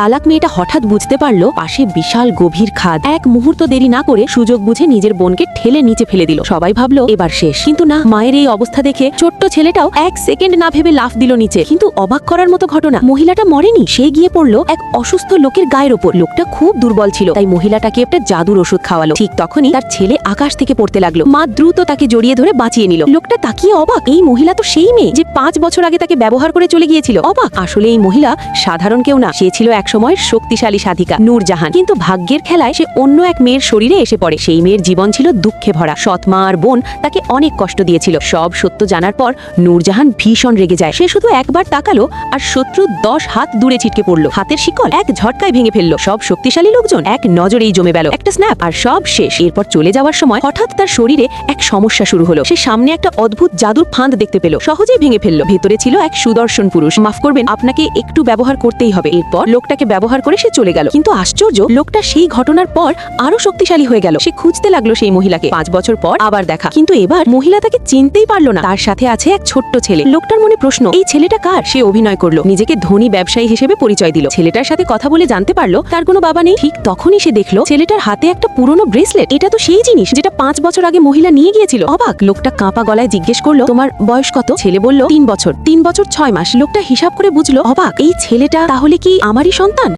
চালাক মেয়েটা হঠাৎ বুঝতে পারলো পাশে বিশাল গভীর খাদ। এক মুহূর্ত দেরি না করে সুযোগ বুঝে নিজের বোনকে ঠেলে নিচে ফেলে দিল। সবাই ভাবলো এবার শেষ, কিন্তু না, মায়ের এই অবস্থা দেখে ছোট্ট ছেলেটাও এক সেকেন্ড না ভেবে লাফ দিল নিচে। কিন্তু অবাক করার মতো ঘটনা, মহিলাটা মরেনি, সে গিয়ে পড়লো এক অসুস্থ লোকের গায়ের ওপর। লোকটা খুব দুর্বল ছিল, তাই মহিলাটাকে একটা জাদুর ওষুধ খাওয়ালো। ঠিক তখনই তার ছেলে আকাশ থেকে পড়তে লাগলো। মা দ্রুত তাকে জড়িয়ে ধরে বাঁচিয়ে নিল। লোকটা তাকিয়ে অবাক, এই মহিলা তো সেই মেয়ে যে 5 বছর আগে তাকে ব্যবহার করে চলে গিয়েছিল। অবাক, আসলে এই মহিলা সাধারণ কেউ না, সে ছিল একসময় শক্তিশালী সাধিকা নূরজাহান। কিন্তু ভাগ্যের খেলায় সে অন্য এক মেয়ের শরীরে এসে পড়ে। সেই মেয়ের জীবন ছিল দুঃখে ভরা। সৎ মা আর বোন তাকে অনেক কষ্ট দিয়েছিল। সব সত্য জানার পর নূরজাহান ভীষণ রেগে যায়। সে শুধু একবার তাকালো আর শত্রু 10 হাত দূরে ছিটকে পড়লো। হাতের শিকল এক ঝটকায় ভেঙে ফেললো। সব শক্তিশালী লোকজন এক নজরেই জমে গেল। একটা স্ন্যাপ আর সব শেষ। এরপর চলে যাওয়ার সময় হঠাৎ তার শরীরে এক সমস্যা শুরু হলো। সে সামনে একটা অদ্ভুত জাদুর ফাঁদ দেখতে পেল। সহজেই ভেঙে ফেললো। ভেতরে ছিল এক সুদর্শন পুরুষ। মাফ করবেন, আপনাকে একটু ব্যবহার করতেই হবে। এরপর লোকটাকে ব্যবহার করে সে চলে গেল। কিন্তু আশ্চর্য, লোকটা সেই ঘটনার পর আরো শক্তিশালী হয়ে গেল। সে খুঁজতে লাগলো সেই মহিলাকে। 5 বছর পর আবার দেখা, কিন্তু এবার মহিলা তাকে চিনতেই পারলো না। তার সাথে আছে এক ছোট্ট ছেলে। লোকটার মনে প্রশ্ন, এই ছেলেটা কার? সে অভিনয় করলো, নিজেকে ধনী ব্যবসায়ী হিসেবে পরিচয় দিল। ছেলেটার সাথে কথা বলে জানতে পারলো তার কোনো বাবা নেই। ঠিক তখনই সে দেখলো ছেলেটার হাতে একটা পুরনো ব্রেসলেট। এটা তো সেই জিনিস যেটা 5 বছর আগে মহিলা নিয়ে গিয়েছিল। অবাক, লোকটা কাঁপা গলায় জিজ্ঞেস করলো, তোমার বয়স কত? ছেলে বলল 3 বছর। 3 বছর 6 মাস। লোকটা হিসাব করে বুঝলো, অবাক, এই ছেলেটা তাহলে কি আমারই সন্তান?